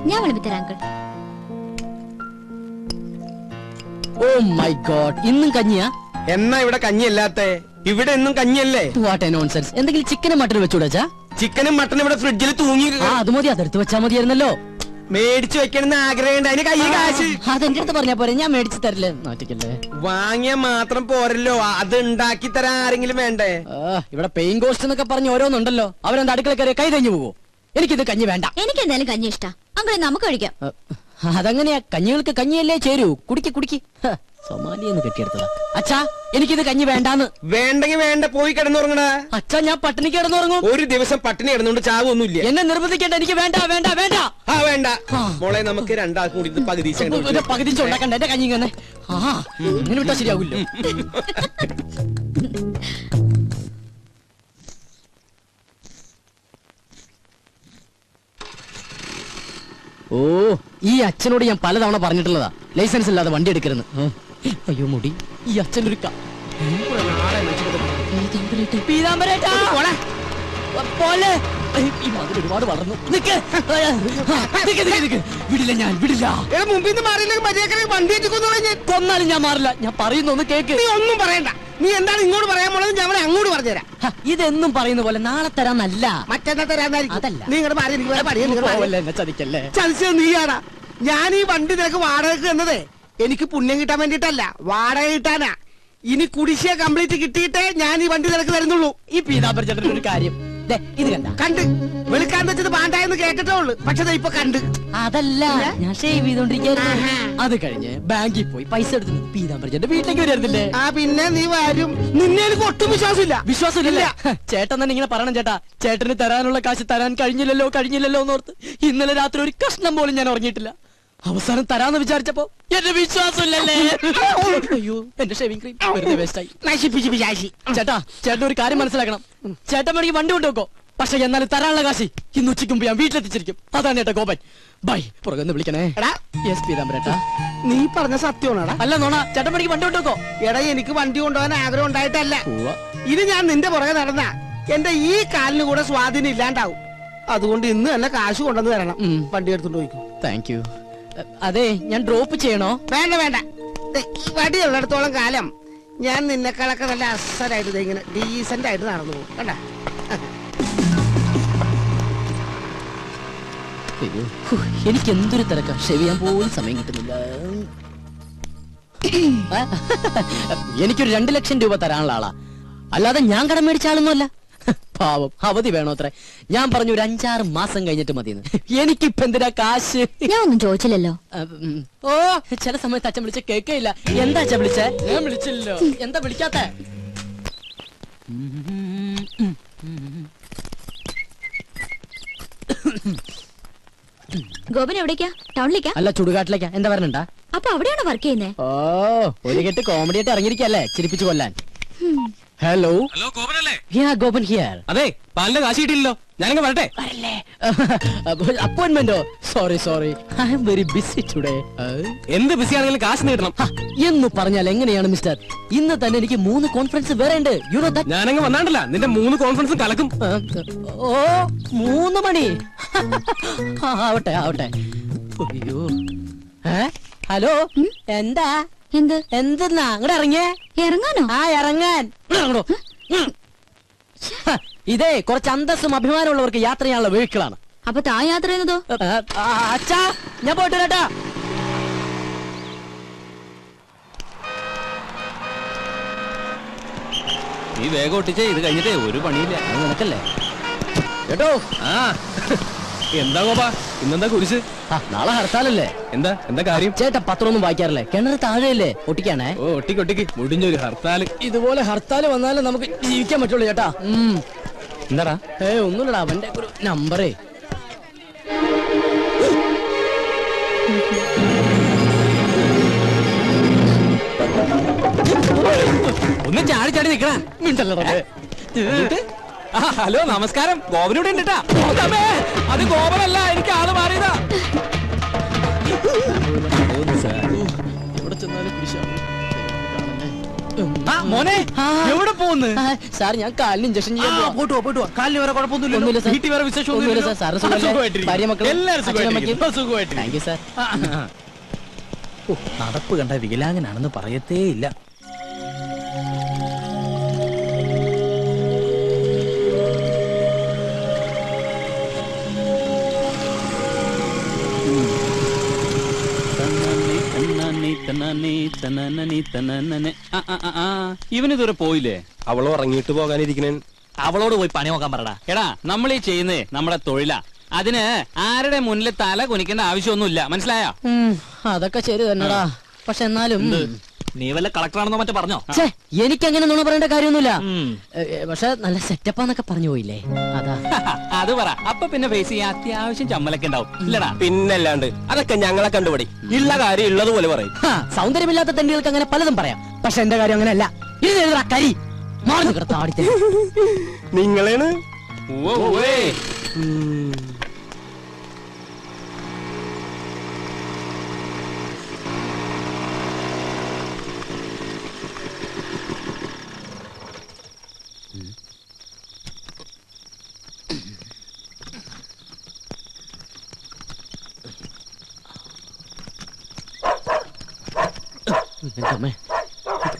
ഞാൻ വിളമ്പിത്തരാം uncle. Oh my God, ഇന്നും കഞ്ഞിയാ? എന്നാ ഇവിടെ കഞ്ഞിയല്ലാത്ത? ഇവിടെ എന്നും കഞ്ഞിയല്ലേ? What A nonsense. എന്തെങ്കിലും ചിക്കനും മട്ടനും വെച്ചൂടാ? ചിക്കനും മട്ടനും ഇവിടെ ഫ്രിഡ്ജിൽ തൂങ്ങി. അത് മതി, അതെടുത്ത് വെച്ചാ മതിയായിരുന്നല്ലോ. മേടിച്ചു വെക്കണമെന്ന് ആഗ്രഹമുണ്ട്, അതിന് കയ്യിൽ കാശ്. അതെന്റെ അടുത്ത് പറഞ്ഞാ പോരെ, ഞാൻ മേടിച്ചു തരില്ലേ? നാട്ടിക്കല്ലേ. വാങ്ങിയാ മാത്രം പോരല്ലോ, അത് ഉണ്ടാക്കി തരാൻ ആരെങ്കിലും വേണ്ടേ? ഇവിടെ പെയിൻ കോസ്റ്റ് എന്നൊക്കെ പറഞ്ഞ് ഓരോന്നുണ്ടല്ലോ. അവരെന്താ അടുക്കള കയറി കൈ തഞ്ഞു പോവോ? എനിക്കിത് കഞ്ഞി വേണ്ട. എനിക്ക് എന്തായാലും കഞ്ഞി ഇഷ്ടാ അങ്കിൾ, നമുക്ക് കഴിക്കാം. അതങ്ങനെയാ, കഞ്ഞികൾക്ക് കഞ്ഞിയല്ലേ ചേരൂ. കുടിക്ക് കുടിക്ക്. സൊമാലിയെന്ന് കെട്ടിയെടുത്തതാ. അച്ഛാ, എനിക്കിത് കഞ്ഞി വേണ്ടാന്ന്. വേണ്ടെങ്കിൽ വേണ്ട, പോയി കിടന്നുറങ്ങണ. അച്ഛാ, ഞാൻ പട്ടിണി കിടന്നുറങ്ങും. ഒരു ദിവസം പട്ടിണി കിടന്നുകൊണ്ട് ചാവൊന്നുമില്ല. എന്നെ നിർബന്ധിക്കേണ്ട, എനിക്ക് വേണ്ട വേണ്ട വേണ്ട. ആ വേണ്ട മോളെ, നമുക്ക് രണ്ടാൾക്കും കൂടി പകുതി പകുതി ഉണ്ടാക്കണ്ട. എന്റെ കഞ്ഞി ഇങ്ങനെ ഇങ്ങനെ വിട്ടാ ശരിയാവില്ല. ഓ, ഈ അച്ഛനോട് ഞാൻ പലതവണ പറഞ്ഞിട്ടുള്ളതാ, ലൈസൻസ് ഇല്ലാതെ വണ്ടി എടുക്കരുത്. അയ്യോ മുടി, ഈ അച്ഛൻ്റെ ഒരു ഒരുപാട് വളർന്നു. വിടില്ല, ഞാൻ വിടില്ല. കൊന്നാലും ഞാൻ മാറില്ല. ഞാൻ പറയുന്ന ഒന്ന് കേക്ക്. നീ ഒന്നും പറയണ്ട. നീ എന്താണ് ഇങ്ങോട്ട് പറയാൻ പോണത്? ഞാൻ അങ്ങോട്ട് പറഞ്ഞുതരാം. ഇതെന്നും പറയുന്ന പോലെ നാളെ തരാന്നല്ല, മറ്റന്നാ തരാന്നായിരിക്കും. അതല്ല, നീ ഇങ്ങോട്ട് മാറി. ചതിക്കല്ലേ. ചതിച്ചത് നീയാടാ. ഞാൻ ഈ വണ്ടി നിനക്ക് വാടകയ്ക്ക് എന്നതേ എനിക്ക് പുണ്യം കിട്ടാൻ വേണ്ടിട്ടല്ല, വാടക കിട്ടാനാ. ഇനി കുടിശ്ശിക കംപ്ലീറ്റ് കിട്ടിയിട്ടേ ഞാൻ ഈ വണ്ടി നിനക്ക് തരുന്നുള്ളൂ. ഈ പീതാംബര ചേട്ടൻ ഒരു കാര്യം ഇത് കണ്ട് വെളുക്കാൻ വെച്ചത് പാണ്ടായെന്ന് കേട്ടിട്ടേ ഉള്ളു. പക്ഷെ ഇപ്പൊ കണ്ട്. അതല്ല, ഞാൻ ഷേവ് ചെയ്തോണ്ടിരിക്കുന്നു. അത് കഴിഞ്ഞ് ബാങ്കിൽ പോയി പൈസ എടുത്ത് പീതാംബര ചേട്ടൻ വീട്ടിലേക്ക് വരുന്നില്ലേ? ആ പിന്നെ നീ വരും. നിന്നെ എനിക്ക് ഒട്ടും വിശ്വാസമില്ല. വിശ്വാസമില്ല. ചേട്ടൻ തന്നെ ഇങ്ങനെ പറയണം. ചേട്ടാ, ചേട്ടന് തരാനുള്ള കാശ് തരാൻ കഴിഞ്ഞില്ലല്ലോ എന്നോർത്ത് ഇന്നലെ രാത്രി ഒരു കഷ്ണം പോലും ഞാൻ ഉറങ്ങിയിട്ടില്ല. അവസാനം തരാന്ന് വിചാരിച്ചപ്പോ എന്റെ വിശ്വാസമില്ലല്ലേ. അയ്യോ, എന്റെ ഷേവിംഗ് ക്രീം വെറുതെ വേസ്റ്റായി. ചേട്ടാ, ചേട്ടൻ ഒരു കാര്യം മനസ്സിലാക്കണം. ചേട്ടൻ വേണമെങ്കിൽ വണ്ടി കൊണ്ടുവെക്കോ, പക്ഷെ എന്നാലും തരാനുള്ള കാശി ഇന്ന് ഉച്ചയ്ക്ക് മുമ്പ് ഞാൻ വീട്ടിലെത്തിച്ചിരിക്കും. അതാണ് ചേട്ടാ കോപൻ. ബൈ. പുറകെ വിളിക്കണേ. യെസ് പീതാംബരേട്ടാ. നീ പറഞ്ഞ സത്യമാണോടാ? അല്ല നോണ. ചേട്ടൻ വേണമെങ്കിൽ വണ്ടി കൊണ്ടുവെക്കോ. എടാ, എനിക്ക് വണ്ടി കൊണ്ടുപോകാൻ ആഗ്രഹം ഉണ്ടായിട്ടല്ല. ഇത് ഞാൻ നിന്റെ പുറകെ നടന്ന എന്റെ ഈ കാലിന് കൂടെ സ്വാധീനം ഇല്ലാണ്ടാവും. അതുകൊണ്ട് ഇന്ന് തന്നെ കാശ് കൊണ്ടുവന്ന് തരണം. വണ്ടി എടുത്തോണ്ട് പോയിക്കോ. Thank you. അതെ, ഞാൻ ഡ്രോപ്പ് ചെയ്യണോ? വേണ്ട വേണ്ട. വടി ഉള്ളിടത്തോളം കാലം ഞാൻ നിന്നെക്കാളൊക്കെ നല്ല അസരായിട്ട് ഇങ്ങനെ ഡീസന്റ് ആയിട്ട് നടന്നു പോകും. കണ്ട, എനിക്ക് എന്തൊരു തിരക്കാ. ഷെവ് ചെയ്യാൻ പോലും സമയം കിട്ടുന്നില്ല. എനിക്കൊരു 2 ലക്ഷം രൂപ തരാനുള്ള ആളാ, അല്ലാതെ ഞാൻ കടം മേടിച്ച ആളൊന്നുമല്ല. പാവം, അവധി വേണോ അത്ര? ഞാൻ പറഞ്ഞു ഒരു 5-6 മാസം കഴിഞ്ഞിട്ട് മതിയെന്ന്. എനിക്കിപ്പ എന്തിനാ കാശ്? ഞാൻ ഒന്നും ചോദിച്ചില്ലല്ലോ. ഓ, ചില സമയത്ത് അച്ഛൻ വിളിച്ച കേൾക്കയില്ല. എന്താ അച്ഛൻ വിളിച്ചേ? ഞാൻ വിളിച്ചില്ലല്ലോ. എന്താ വിളിക്കാത്ത? ഗോപൻ എവിടേക്കാ? ടൗണിലേക്കാ? അല്ല, ചുടുകാട്ടിലേക്കാ. എന്താ പറഞ്ഞാ? അപ്പൊ അവിടെയാണോ വർക്ക് ചെയ്യുന്നേ? ഓ, ഒരു കെട്ട് കോമഡി ആയിട്ട് ഇറങ്ങിയിരിക്കല്ലേ, ചിരിപ്പിച്ചു കൊല്ലാൻ. ഹലോ ഗോപനല്ലേ? ഗോപൻ ഹിയർ. അതെ, പാലിന്റെ കാശ് കിട്ടിയില്ലല്ലോ. ഞാനിങ്ങ് വരട്ടെ. അപ്പോയിന്റ്മെന്റോ? Sorry, I am very busy today. എന്ത് ബിസി ആണെങ്കിലും കാശ് കിട്ടണം എന്ന് പറഞ്ഞാൽ എങ്ങനെയാണ് മിസ്റ്റർ? ഇന്ന് തന്നെ എനിക്ക് 3 കോൺഫറൻസ് വേറെ ഉണ്ട്. You know that. ഞാനങ്ങ് വന്നാണ്ടല്ല, നിന്റെ 3 കോൺഫറൻസും കലക്കും. ഓ, 3 മണി. ആവട്ടെ. അയ്യോ, ഹലോ, എന്താ? എന്തെന്നാ അങ്ങോട്ട് ഇറങ്ങിയേ? ഇറങ്ങാനോ? ഇറങ്ങാൻ. ഇതേ കുറച്ച് അന്തസ്സും അഭിമാനമുള്ളവർക്ക് യാത്ര ചെയ്യാനുള്ള വെഹിക്കിളാണ്. അപ്പൊ താ യാത്ര ചെയ്യുന്നതോ? അച്ഛാ, ഞാൻ പോയിട്ട് വരാട്ടാ. ഈ വേഗം ഒട്ടിച്ചേ, ഇത് കഴിഞ്ഞിട്ടേ ഒരു പണിയില്ല. നിനക്കല്ലേ കേട്ടോ? എന്താ ഗോപാ, ഇന്നെന്താ കുരിശ്? നാളെ ഹർത്താലല്ലേ? എന്താ കാര്യം? ചേട്ടാ, പത്രമൊന്നും വായിക്കാറില്ലേ? കിണറ് താഴെയല്ലേ? ഒട്ടിക്കാണേ. ഓ, ഒട്ടിക്ക് മുടിഞ്ഞൊരു ഹർത്താല്. ഇതുപോലെ ഹർത്താല് വന്നാലേ നമുക്ക് ജീവിക്കാൻ പറ്റുള്ളൂ ചേട്ടാ. എന്താടാ? ഒന്നുമില്ലടാ, അവന്റെ ഒരു നമ്പറേ. ഒന്ന് ചാടി നിക്കണ. ഹലോ, നമസ്കാരം. ഗോപനൂടെ ഉണ്ട്. അത് ഗോപനല്ല, എനിക്ക് ആള് മാറിയതാ. എവിടെ ചെന്നാലും മോനെ എവിടെ പോകുന്നു? സാർ ഞാൻ കാലിന് ഇഞ്ചക്ഷൻ ചെയ്യാൻ പോവാ. പോട്ടോ കാലിന് വേറെ ഒന്നുമില്ല, കുഴപ്പമൊന്നുമില്ല സാർ. വീട്ടിൽ വേറെ വിശേഷം ഒന്നുമില്ല, സാർ. സാറ് സുഖമല്ലേ? ഭാര്യ, മക്കള്, എല്ലാവരും അച്ഛനും അമ്മയ്ക്കും? സുഖമായിട്ടിരിക്കുന്നു. Thank you, sir. നടപ്പ് കണ്ട വികലാംഗനാണെന്ന് പറയത്തേ ഇല്ല. ഇവനിതുവരെ പോയില്ലേ? അവൾ ഉറങ്ങിയിട്ട് പോകാനിരിക്കണേ. അവളോട് പോയി പണി നോക്കാൻ പറടാ. എടാ നമ്മൾ ഈ ചെയ്യുന്നേ നമ്മുടെ തൊഴിലാ. അതിന് ആരുടെ മുന്നിൽ തല കുനിക്കേണ്ട ആവശ്യമൊന്നുമില്ല, മനസ്സിലായോ? അതൊക്കെ ശരി തന്നെടാ. പക്ഷെ എന്നാലും നീ വല്ല കളക്ടറാണെന്നോ മറ്റോ പറഞ്ഞോ? എനിക്ക് അങ്ങനെ നുണ പറയേണ്ട കാര്യമൊന്നുമില്ല. പക്ഷെ നല്ല സെറ്റപ്പാന്നൊക്കെ പറഞ്ഞു പോയില്ലേ, അതാ. അത് പറ. അപ്പൊ പിന്നെ ഫേസ് ചെയ്യാൻ അത്യാവശ്യം ചമ്മലൊക്കെ ഉണ്ടാവും, ഇല്ലടാ? പിന്നല്ലാണ്ട് അതൊക്കെ ഞങ്ങളെ കണ്ടുപടി. ഉള്ള കാര്യം ഉള്ളതുപോലെ പറയും. സൗന്ദര്യമില്ലാത്ത തെണ്ടികൾക്ക് അങ്ങനെ പലതും പറയാം. പക്ഷെ എന്റെ കാര്യം അങ്ങനെയല്ല. ഇത് എഴുതാ കരി മാറി താടിത്തെ നിങ്ങളേണ്.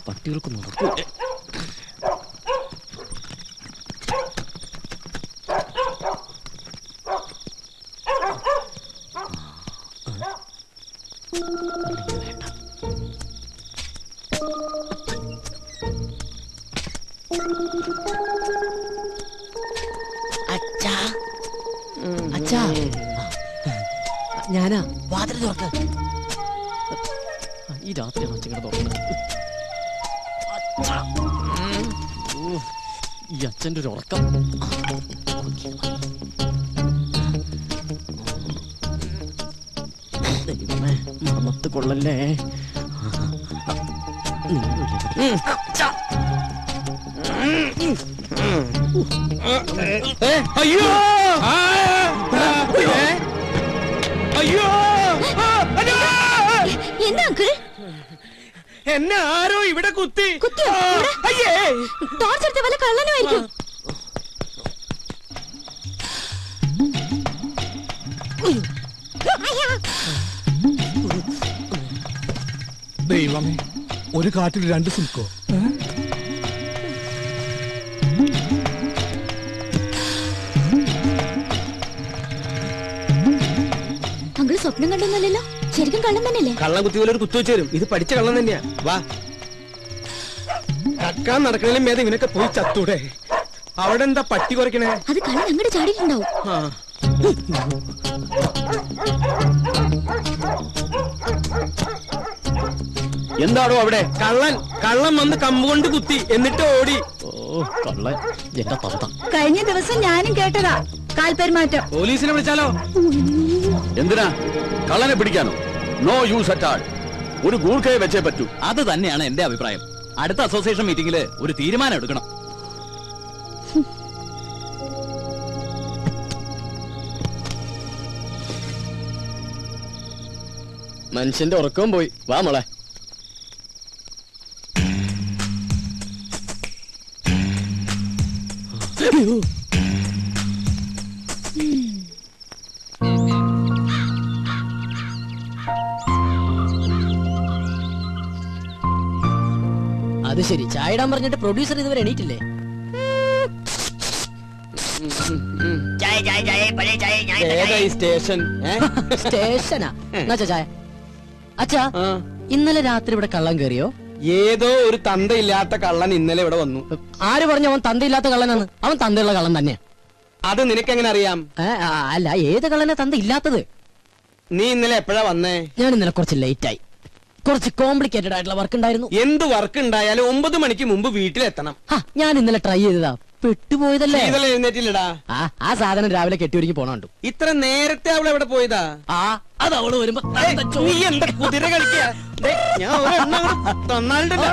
പട്ടികൾക്ക് നടക്കൂ. അച്ഛാ, അച്ഛാ, ഞാനാ. വാതിൽ തുറക്ക്. ഈ രാത്രി അച്ഛങ്ങനെ തുറക്കുന്നത്. ഈ അച്ഛൻ്റെ ഒരു ഉറക്കം. ദൈവമേ, മണത്ത് കൊള്ളല്ലേ. അയ്യോ അയ്യോ എന്താ അങ്കിൾ? എന്നെ ആരോ ഇവിടെ കുത്തി. കുത്തിയോ? അയ്യേ, ടോർച്ച് എടുത്ത വല്ല കള്ളനുമായിരിക്കും. ദൈവമേ, ഒരു കാട്ടിൽ രണ്ട് സിൽക്കോ? അങ്കിൾ സ്വപ്നം കണ്ടൊന്നുമല്ലല്ലോ, ശരിക്കും കള്ളം തന്നെയല്ലേ? കള്ളം കുത്തി പോലെ ഒരു കുത്തു വെച്ച് തരും. ഇത് പഠിച്ച കള്ളം തന്നെയാ. വാ, കക്കാൻ നടക്കണേലും മേധം ഇവനൊക്കെ പോയി ചത്തൂടെ. അവിടെ എന്താ പട്ടി കുറയ്ക്കണേ? അത് കള്ളൻ അങ്ങോട്ട് ചാടിയിട്ടുണ്ടാവും. ആ, എന്താണോ അവിടെ? കള്ളൻ കള്ളം വന്ന് കമ്പ് കൊണ്ട് കുത്തി എന്നിട്ട് ഓടി. ഓ കള്ളൻ, എന്റെ തന്ത. കഴിഞ്ഞ ദിവസം ഞാനും കേട്ടതാ കാൽപെരുമാറ്റം. പോലീസിനെ വിളിച്ചാലോ? എന്തിനാ? കള്ളനെ പിടിക്കാനോ? No use at all. ഒരു ഗൂർഖയെ വെച്ചേ പറ്റൂ. അത് തന്നെയാണ് എന്റെ അഭിപ്രായം. അടുത്ത അസോസിയേഷൻ മീറ്റിംഗില് ഒരു തീരുമാനം എടുക്കണം. മനുഷ്യന്റെ ഉറക്കവും പോയി. വാ മോളെ. അത് ശരി, ചായ ഇടാൻ പറഞ്ഞിട്ട് പ്രൊഡ്യൂസർ ഇതുവരെ എണീറ്റില്ലേ? ഏതാ ഈ സ്റ്റേഷൻ? സ്റ്റേഷനാ? എന്നാ ചായ. അച്ഛാ, ഇന്നലെ രാത്രി ഇവിടെ കള്ളം കയറിയോ? ഏതോ ഒരു തന്തയില്ലാത്ത കള്ളൻ ഇന്നലെ ഇവിടെ വന്നു. ആര് പറഞ്ഞു അവൻ തന്തയില്ലാത്ത കള്ളനാണ്? അവൻ തന്തയുള്ള കള്ളൻ തന്നെയാ. അത് നിനക്കെങ്ങനെ അറിയാം? അല്ല, ഏത് കള്ളനെ തന്ത ഇല്ലാത്തത്? നീ ഇന്നലെ എപ്പോഴാ വന്നേ? ഞാൻ ഇന്നലെ കുറച്ച് ലേറ്റ് ആയി. കുറച്ച് കോംപ്ലിക്കേറ്റഡ് ആയിട്ടുള്ള വർക്ക് ഉണ്ടായിരുന്നു. എന്ത് വർക്ക് ഉണ്ടായാലും 9 മണിക്ക് മുമ്പ് വീട്ടിലെത്തണം. ഞാൻ ഇന്നലെ ട്രൈ ചെയ്തതാ, പെട്ടുപോയതല്ലേ. ഇന്നലെ എഴുന്നേറ്റില്ലടാ. ആ സാധനം രാവിലെ കെട്ടിയൊരുങ്ങി പോണുണ്ട്. ഇത്ര നേരത്തെ അവൾ എവിടെ പോയതാ? അത് അവള് വരുമ്പോ നീ എന്താ കുതിര കളിക്കാ? ഞാൻ ഒരെണ്ണം അങ്ങട് തന്നാലുണ്ടല്ലോ.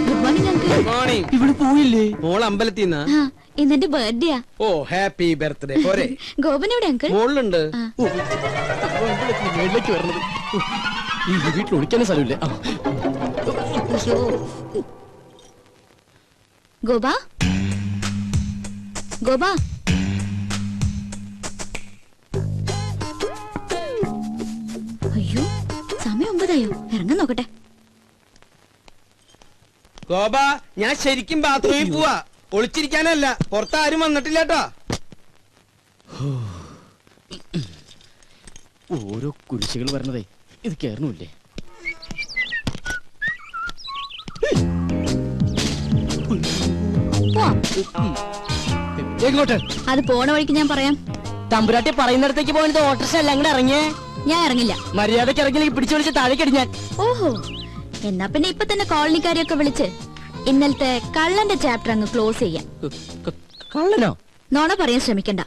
Good morning uncle. മോർണിംഗ്. ഇവിടെ പോയില്ലേ? മോൾ അമ്പലത്തിൽ നിന്നാ? ഇന്നെന്റെ ബർത്ത്ഡേയാ. ഓ ഹാപ്പി ബർത്ത്ഡേ പോരെ. ഗോപൻ എവിടെ അങ്കിൾ? മുകളിലുണ്ട്. ആ. മേളിലേക്ക് വരുന്നത് ഈ വീട്ടിൽ ഒളിക്കാനും സ്ഥലമില്ല. ഗോപാ, ഗോപാ, അയ്യോ സമയം 9 ഇറങ്ങാൻ നോക്കട്ടെ. ഗോപ, ഞാൻ ശരിക്കും ബാത്റൂമിൽ പോവാ. ഒളിച്ചിരിക്കാനല്ല. പുറത്താരും വന്നിട്ടില്ല കേട്ടോ. ഓരോ കുരിശുകൾ വരണതേ ഇത് കേറണില്ലേ? എങ്ങോട്ട്? അത് പോണ വഴിക്ക് ഞാൻ പറയാം. തമ്പുരാട്ടി പറയുന്നിടത്തേക്ക് പോയത് ഓട്ടർഷ അല്ല, അങ്ങോട്ട് ഇറങ്ങിയേ. ഞാൻ ഇറങ്ങില്ല. മര്യാദക്ക് ഇറങ്ങിയില്ലെങ്കിൽ പിടിച്ചു വിളിച്ച് താഴേക്കടി ഞാൻ. ഓഹോ, എന്നാ പിന്നെ ഇപ്പൊ തന്നെ കോളനിക്കാരെയൊക്കെ വിളിച്ച് ഇന്നലത്തെ കള്ളന്റെ ചാപ്റ്റർ അങ്ങ് ക്ലോസ് ചെയ്യാം. കള്ളനോ? നോണ പറയാൻ ശ്രമിക്കണ്ട,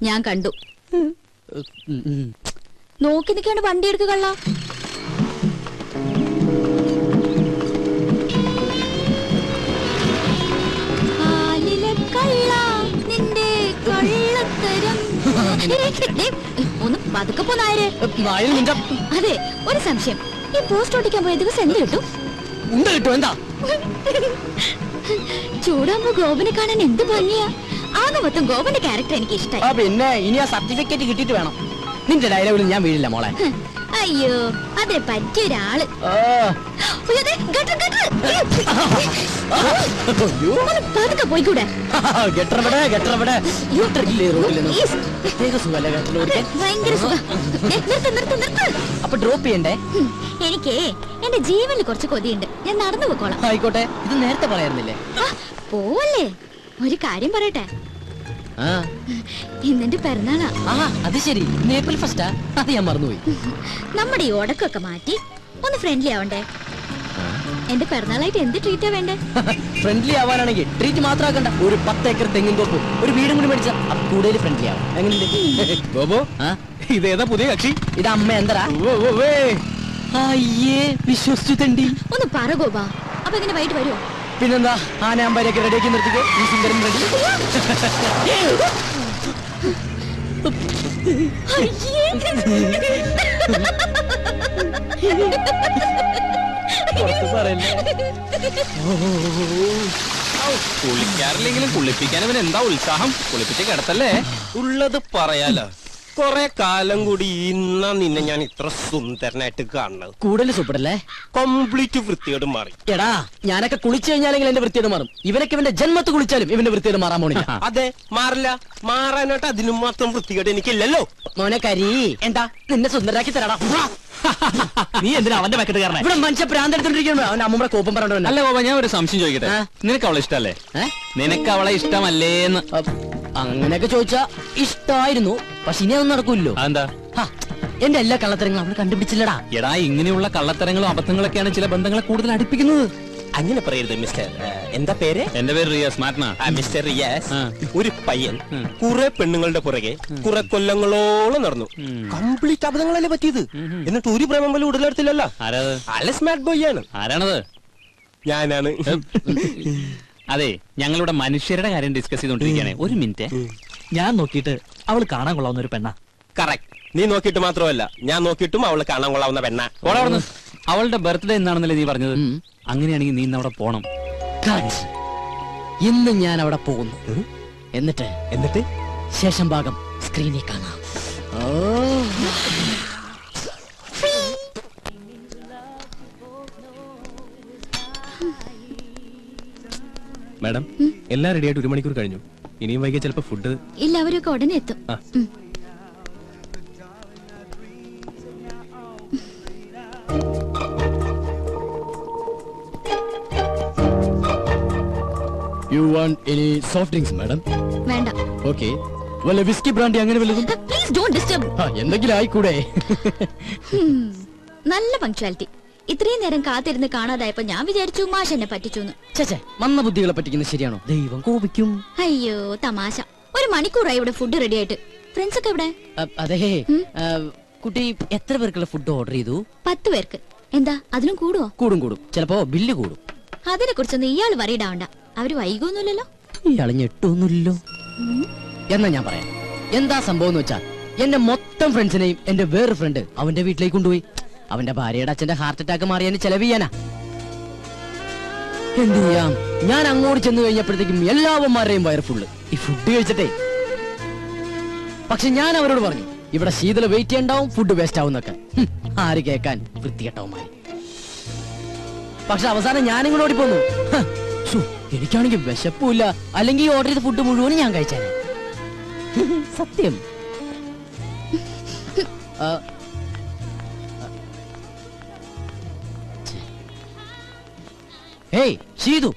ഞാൻ കണ്ടു. നോക്കി നിൽക്കാണ്ട് വണ്ടി എടുക്കുക കള്ള. ഒന്ന് പതുക്കെ പോന്നായര്. അതെ, ഒരു സംശയം. ഈ പോസ്റ്റ് ഓടിക്കാൻ പോയ ദിവസം എന്ത് കിട്ടും? എന്താ ചൂടാകുമ്പോ ഗോപനെ കാണാൻ എന്ത് ഭംഗിയാ. ആകെ മൊത്തം ഗോപന്റെ ക്യാരക്ടർ എനിക്ക് ഇഷ്ടമായി. പിന്നെ ഇനി ആ സർട്ടിഫിക്കറ്റ് കിട്ടിയിട്ട് വേണം. നിന്റെ ഡയലോഗിൽ ഞാൻ വീഴില്ല മോളെ. അയ്യോ, അതെ പറ്റിയ ഒരാള്. പതുക്കെ പോയിക്കൂടെ? ഭയങ്കര സുഖം. അപ്പൊ ഡ്രോപ്പ് ചെയ്യണ്ടേ? എനിക്കേ എന്റെ ജീവനിൽ കുറച്ച് കൊതിയുണ്ട്. ഞാൻ നടന്നു പോക്കോളാം. ആയിക്കോട്ടെ, ഇത് നേരത്തെ പറയാറുന്നില്ലേ? പോവല്ലേ, ഒരു കാര്യം പറയട്ടെ. ഇന്നെന്റെ പിറന്നാളാ. അത് ശരി, ഏപ്രിൽ ഫസ്റ്റാ. അത് ഞാൻ മറന്നുപോയി. നമ്മുടെ ഈ ഉടക്കൊക്കെ മാറ്റി ഒന്ന് ഫ്രണ്ട്ലി ആവണ്ടേ? എന്റെ പിറന്നാളായിട്ട് എന്ത് ട്രീറ്റാ വേണ്ടേ? ഫ്രണ്ട്ലി ആവാനാണെങ്കിൽ ട്രീറ്റ് മാത്രം ആക്കണ്ട. ഒരു 10 ഏക്കർ തെങ്ങിൻ തോപ്പ്, ഒരു വീടും കൂടി മേടിച്ച കൂടുതൽ ഫ്രണ്ട്ലി ആവും. എങ്ങനെയുണ്ട് ബോബോ? ഇതേതാ പുതിയ കക്ഷി? ഇത് അമ്മ എന്തരാ? അയ്യേ, വിശ്വസിച്ചു തണ്ടി. ഒന്ന് പറ ഗോപാ, അപ്പൊ എങ്ങനെ വൈകിട്ട് വരുമോ? പിന്നെന്താ, ആനയാമ്പാരിയൊക്കെ റെഡിയാക്കി നിർത്തിക്കോ. ഈ സുന്ദരൻ റെഡി. കുളിക്കാറില്ലെങ്കിലും കുളിപ്പിക്കാൻ അവൻ എന്താ ഉത്സാഹം. കുളിപ്പിച്ച് കിടത്തല്ലേ? ഉള്ളത് പറയാലോ. കൊറേ കാലം കൂടി ഇന്നാ നിന്നെ ഞാൻ ഇത്ര സുന്ദരനായിട്ട് കാണുന്നത്. കൂടുതൽ സൂപ്പറല്ലേ? കംപ്ലീറ്റ് വൃത്തിയോട് മാറി. എടാ, ഞാനൊക്കെ കുളിച്ചു കഴിഞ്ഞാലെങ്കിൽ എന്റെ വൃത്തിയോട് മാറും. ഇവനൊക്കെ ഇവന്റെ ജന്മത്ത് കുളിച്ചാലും ഇവന്റെ വൃത്തിയോട് മാറാൻ പോണില്ല. അതെ, മാറില്ല. മാറാനായിട്ട് അതിനും മാത്രം വൃത്തികേട് എനിക്കില്ലല്ലോ. മോനെ കരി, എന്താ നിന്നെ സുന്ദരാക്കി തരാടാ. നീ എന്തിനാ അവന്റെ പാക്കറ്റ് കാരണം? ഇവിടെ മനുഷ്യ പ്രാന്തെടുത്തോണ്ടിരിക്കുന്നു. അവന്റെ അമ്മൂടെ കോപ്പം പറഞ്ഞോ. അല്ല ഗോപ, ഞാൻ ഒരു സംശയം ചോദിക്കട്ടെ. നിനക്ക് അവളെ ഇഷ്ടല്ലേ? നിനക്ക് അവളെ ഇഷ്ടമല്ലേന്ന്? അങ്ങനെയൊക്കെ ചോദിച്ചാ ഇഷ്ടായിരുന്നു. പക്ഷെ ഇനി അതൊന്നും നടക്കൂല്ലോ. എന്താ? എന്റെ എല്ലാ കള്ളത്തരങ്ങളും അവള് കണ്ടുപിടിച്ചില്ലടാ. എടാ, ഇങ്ങനെയുള്ള കള്ളത്തരങ്ങളും അബദ്ധങ്ങളൊക്കെയാണ് ചില ബന്ധങ്ങളെ കൂടുതൽ അടുപ്പിക്കുന്നത്. അങ്ങനെ പറയരുത് മിസ്റ്റർ. എന്താ പേര്? എന്റെ പേര് റിയാസ്. മാറ്റ്ന. മിസ്റ്റർ റിയാസ്. ഒരു പയ്യൻ കുറെ പെണ്ണുങ്ങളുടെ പുറകെ കുറെ കൊല്ലങ്ങളോളം നടന്നു. കംപ്ലീറ്റ് അബദ്ധങ്ങളല്ലേ പറ്റിയത്. എന്നിട്ട് ഒരു പ്രേമം പോലും ഉടലെടുത്തില്ലല്ലോ. ആരാത്? അല്ല, സ്മാർട്ട് ബോയ് ആണ്. ആരാണത്? ഞാനാണ്. അതെ, ഞങ്ങളുടെ മനുഷ്യരുടെ കാര്യം ഡിസ്കസ് ചെയ്തോണ്ടിരിക്കുകയാണ്. ഒരു മിനിറ്റ്. ഞാൻ നോക്കിയിട്ട് അവള് കാണാൻ കൊള്ളാവുന്ന ഒരു പെണ്ണ. കറക്റ്റ്. നീ നോക്കിയിട്ട് മാത്രമല്ല, ഞാൻ നോക്കിയിട്ടും അവള് കാണാൻ കൊള്ളാവുന്ന പെണ്ണ. അവളുടെ ബർത്ത്ഡേ എന്നാണെന്നല്ലേ നീ പറഞ്ഞത്? അങ്ങനെയാണെങ്കിൽ നീ ഇന്ന് അവിടെ പോണം. ഇന്ന് ഞാൻ അവിടെ പോകുന്നു. എന്നിട്ട് ശേഷം ഭാഗം സ്ക്രീനിൽ കാണാം. മാഡം, എല്ലാം റെഡിയായിട്ട് 1 മണിക്കൂർ കഴിഞ്ഞു. ഇനിയും വൈകിയ ചിലപ്പോ ഫുഡ് ഇല്ല, അവരൊക്കെ ഉടനെ എത്തും. You want any soft drinks, madam? വേണ്ട. Okay. വല്ല വിസ്കി ബ്രാൻഡി അങ്ങനെ വല്ലതും? Please don't disturb. എന്തെങ്കിലും ആയിക്കൂടെ? നല്ല പങ്ക്ച്വാലിറ്റി. ഇത്രയും നേരം കാത്തിരുന്ന് കാണാതായപ്പോ ഞാൻ വിചാരിച്ചു മാഷ് എന്നെ പറ്റിച്ചു. ചേച്ചേ, മന്ന ബുദ്ധികളെ പറ്റിക്കുന്നത് ശരിയാണോ? ദൈവം കോപിക്കും. അയ്യോ തമാശ. 1 മണിക്കൂറായി ഇവിടെ ഫുഡ് റെഡി ആയിട്ട്. ഫ്രണ്ട്സ് ഒക്കെ ഇവിടെ? അതെ. കുട്ടി എത്ര പേർക്കുള്ള ഫുഡ് ഓർഡർ ചെയ്തു? 10 പേർക്ക്. എന്താ അതിനും കൂടുവോ? കൂടും. ചിലപ്പോ ബില്ല് കൂടും. അതിനെ കുറിച്ചൊന്നും ഇയാൾ വറീഡാവണ്ട. അവര് വൈകൊന്നുമില്ലല്ലോ. ഇയാള് ഞെട്ടൊന്നുമില്ലല്ലോ. എന്നാ ഞാൻ പറയാം എന്താ സംഭവം എന്ന് വെച്ചാ എന്റെ മൊത്തം ഫ്രണ്ട്സിനെയും എന്റെ വേറൊരു ഫ്രണ്ട് അവന്റെ വീട്ടിലേക്ക് കൊണ്ടുപോയി. അവന്റെ ഭാര്യയുടെ അച്ഛന്റെ ഹാർട്ട് അറ്റാക്ക് മാറിയാന് ചെലവ് ചെയ്യാനാ. എന്ത് ചെയ്യാം, ഞാൻ അങ്ങോട്ട് ചെന്ന് കഴിഞ്ഞപ്പോഴത്തേക്കും എല്ലാവന്മാരുടെയും വയർ ഫുള്ള് ഈ ഫുഡ് കഴിച്ചിട്ടേ. പക്ഷെ ഞാൻ അവരോട് പറഞ്ഞു ഇവിടെ ശീതള വെയിറ്റ് ചെയ്യണ്ടാവും, ഫുഡ് വേസ്റ്റ് ആവും എന്നൊക്കെ. ആര് കേൾക്കാൻ, വൃത്തികെട്ടവന്മാര്. പക്ഷെ അവസാനം ഞാനും കൂടെ ഓടിപ്പോന്നു. എനിക്കാണെങ്കിൽ വിശപ്പില്ല, അല്ലെങ്കിൽ ഓർഡർ ചെയ്ത ഫുഡ് മുഴുവനും ഞാൻ കഴിച്ചാനെ. സത്യം. ഹേയ് ഷീതു,